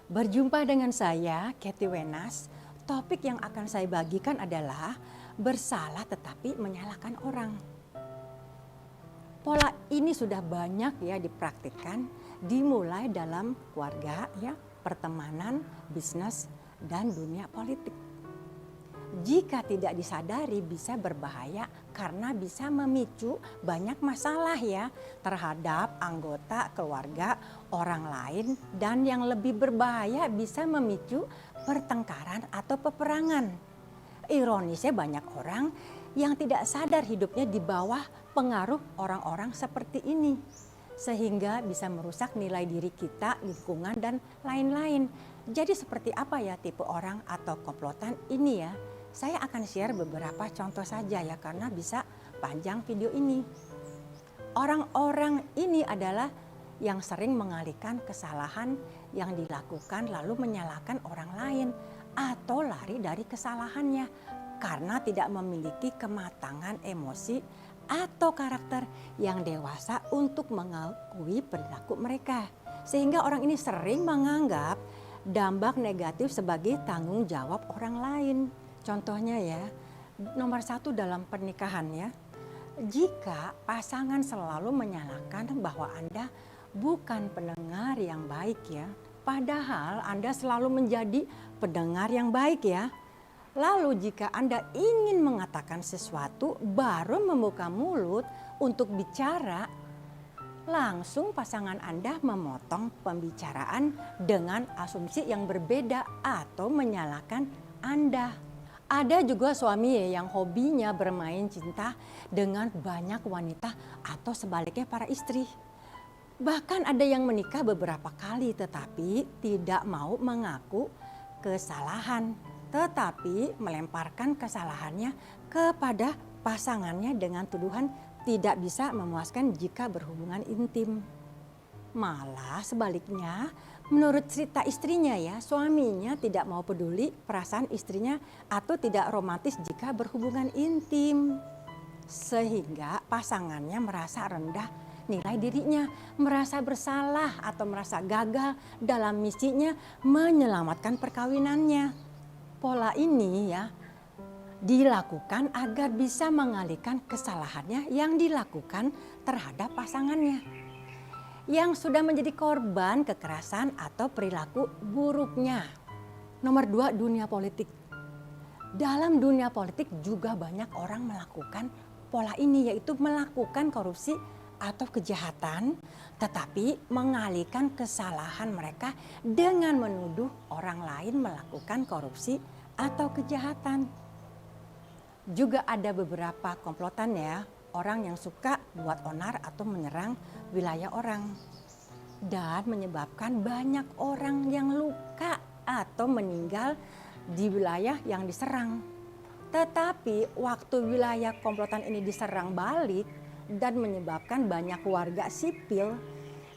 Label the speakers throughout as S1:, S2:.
S1: Berjumpa dengan saya, Kathy Wenas. Topik yang akan saya bagikan adalah bersalah tetapi menyalahkan orang. Pola ini sudah banyak ya dipraktikkan, dimulai dalam keluarga, ya, pertemanan, bisnis, dan dunia politik. Jika tidak disadari bisa berbahaya karena bisa memicu banyak masalah ya terhadap anggota keluarga orang lain, dan yang lebih berbahaya bisa memicu pertengkaran atau peperangan. Ironisnya banyak orang yang tidak sadar hidupnya di bawah pengaruh orang-orang seperti ini, sehingga bisa merusak nilai diri kita, lingkungan, dan lain-lain. Jadi seperti apa ya tipe orang atau komplotan ini ya? Saya akan share beberapa contoh saja ya karena bisa panjang video ini. Orang-orang ini adalah yang sering mengalihkan kesalahan yang dilakukan lalu menyalahkan orang lain atau lari dari kesalahannya karena tidak memiliki kematangan emosi atau karakter yang dewasa untuk mengakui perilaku mereka. Sehingga orang ini sering menganggap dampak negatif sebagai tanggung jawab orang lain. Contohnya ya, nomor 1 dalam pernikahan ya. Jika pasangan selalu menyalahkan bahwa Anda bukan pendengar yang baik ya. Padahal Anda selalu menjadi pendengar yang baik ya. Lalu jika Anda ingin mengatakan sesuatu baru membuka mulut untuk bicara, langsung pasangan Anda memotong pembicaraan dengan asumsi yang berbeda atau menyalahkan Anda. Ada juga suami yang hobinya bermain cinta dengan banyak wanita atau sebaliknya para istri. Bahkan ada yang menikah beberapa kali tetapi tidak mau mengaku kesalahan, tetapi melemparkan kesalahannya kepada pasangannya dengan tuduhan tidak bisa memuaskan jika berhubungan intim. Malah sebaliknya, menurut cerita istrinya ya, suaminya tidak mau peduli perasaan istrinya atau tidak romantis jika berhubungan intim. Sehingga pasangannya merasa rendah nilai dirinya, merasa bersalah atau merasa gagal dalam misinya menyelamatkan perkawinannya. Pola ini ya dilakukan agar bisa mengalihkan kesalahannya yang dilakukan terhadap pasangannya yang sudah menjadi korban kekerasan atau perilaku buruknya. Nomor 2, dunia politik. Dalam dunia politik juga banyak orang melakukan pola ini, yaitu melakukan korupsi atau kejahatan, tetapi mengalihkan kesalahan mereka dengan menuduh orang lain melakukan korupsi atau kejahatan. Juga ada beberapa komplotan ya, orang yang suka buat onar atau menyerang wilayah orang dan menyebabkan banyak orang yang luka atau meninggal di wilayah yang diserang. Tetapi waktu wilayah komplotan ini diserang balik dan menyebabkan banyak warga sipil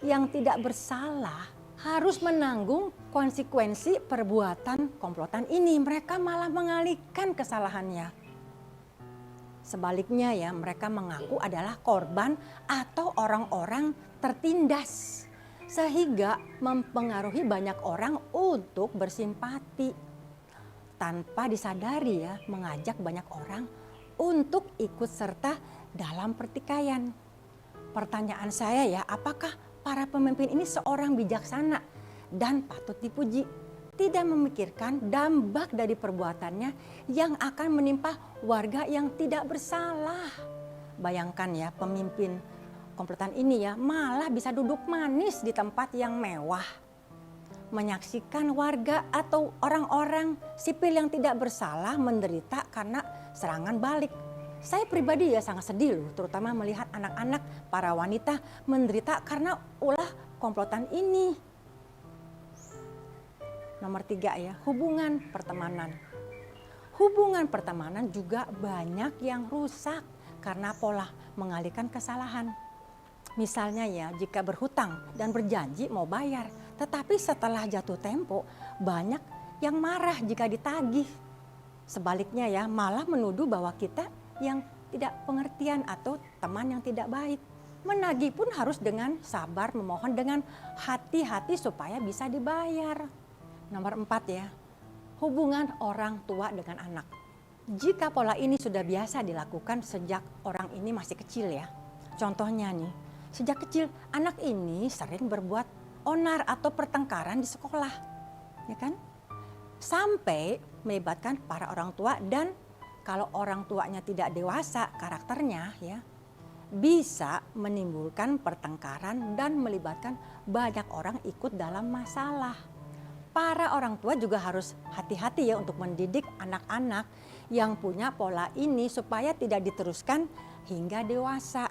S1: yang tidak bersalah harus menanggung konsekuensi perbuatan komplotan ini, mereka malah mengalihkan kesalahannya. Sebaliknya ya, mereka mengaku adalah korban atau orang-orang tertindas, sehingga mempengaruhi banyak orang untuk bersimpati. Tanpa disadari ya, mengajak banyak orang untuk ikut serta dalam pertikaian. Pertanyaan saya ya, apakah para pemimpin ini seorang bijaksana dan patut dipuji? Tidak memikirkan dampak dari perbuatannya yang akan menimpa warga yang tidak bersalah. Bayangkan ya, pemimpin komplotan ini ya malah bisa duduk manis di tempat yang mewah, menyaksikan warga atau orang-orang sipil yang tidak bersalah menderita karena serangan balik. Saya pribadi ya sangat sedih loh, terutama melihat anak-anak, para wanita menderita karena ulah komplotan ini. Nomor 3 ya, hubungan pertemanan. Hubungan pertemanan juga banyak yang rusak karena pola mengalihkan kesalahan. Misalnya ya, jika berhutang dan berjanji mau bayar, tetapi setelah jatuh tempo banyak yang marah jika ditagih. Sebaliknya ya, malah menuduh bahwa kita yang tidak pengertian atau teman yang tidak baik. Menagih pun harus dengan sabar, memohon dengan hati-hati supaya bisa dibayar. Nomor 4 ya, hubungan orang tua dengan anak. Jika pola ini sudah biasa dilakukan sejak orang ini masih kecil ya. Contohnya nih, sejak kecil anak ini sering berbuat onar atau pertengkaran di sekolah, ya kan? Sampai melibatkan para orang tua, dan kalau orang tuanya tidak dewasa karakternya ya, bisa menimbulkan pertengkaran dan melibatkan banyak orang ikut dalam masalah. Para orang tua juga harus hati-hati ya untuk mendidik anak-anak yang punya pola ini supaya tidak diteruskan hingga dewasa.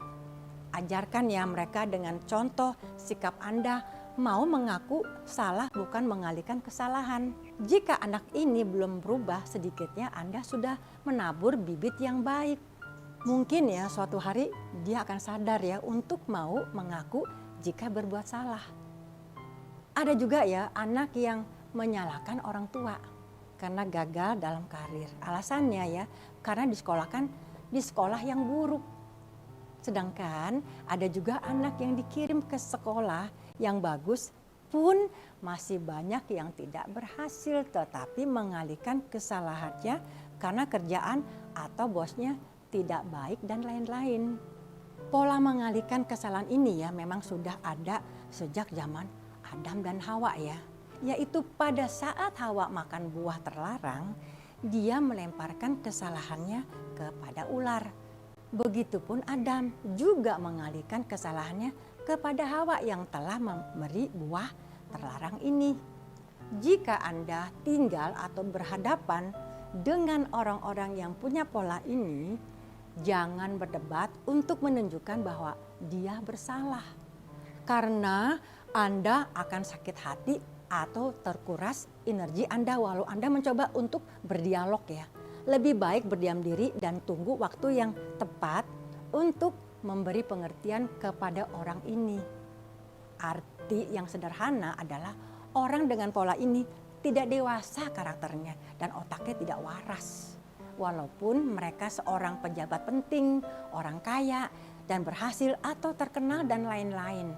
S1: Ajarkan ya mereka dengan contoh sikap Anda, mau mengaku salah bukan mengalihkan kesalahan. Jika anak ini belum berubah, sedikitnya Anda sudah menabur bibit yang baik. Mungkin ya suatu hari dia akan sadar ya untuk mau mengaku jika berbuat salah. Ada juga ya anak yang menyalahkan orang tua karena gagal dalam karir. Alasannya ya karena disekolahkan di sekolah yang buruk. Sedangkan ada juga anak yang dikirim ke sekolah yang bagus pun masih banyak yang tidak berhasil, tetapi mengalihkan kesalahannya karena kerjaan atau bosnya tidak baik dan lain-lain. Pola mengalihkan kesalahan ini ya memang sudah ada sejak zaman Adam dan Hawa ya. Yaitu pada saat Hawa makan buah terlarang, dia melemparkan kesalahannya kepada ular. Begitupun Adam juga mengalihkan kesalahannya kepada Hawa yang telah memberi buah terlarang ini. Jika Anda tinggal atau berhadapan dengan orang-orang yang punya pola ini, jangan berdebat untuk menunjukkan bahwa dia bersalah. Karena Anda akan sakit hati atau terkuras energi Anda walau Anda mencoba untuk berdialog ya. Lebih baik berdiam diri dan tunggu waktu yang tepat untuk memberi pengertian kepada orang ini. Arti yang sederhana adalah orang dengan pola ini tidak dewasa karakternya dan otaknya tidak waras. Walaupun mereka seorang pejabat penting, orang kaya, dan berhasil atau terkenal dan lain-lain.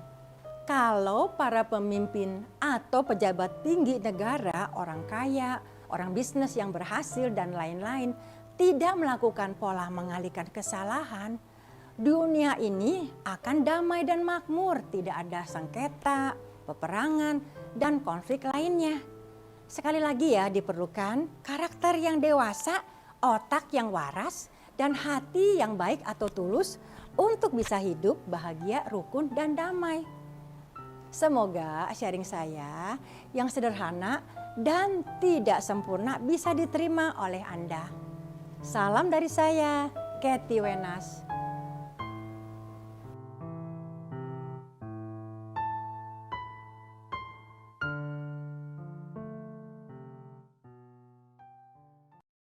S1: Kalau para pemimpin atau pejabat tinggi negara, orang kaya, orang bisnis yang berhasil dan lain-lain tidak melakukan pola mengalihkan kesalahan, dunia ini akan damai dan makmur, tidak ada sengketa, peperangan, dan konflik lainnya. Sekali lagi ya, diperlukan karakter yang dewasa, otak yang waras, dan hati yang baik atau tulus untuk bisa hidup bahagia, rukun, dan damai. Semoga sharing saya yang sederhana dan tidak sempurna bisa diterima oleh Anda. Salam dari saya, Kathy Wenas.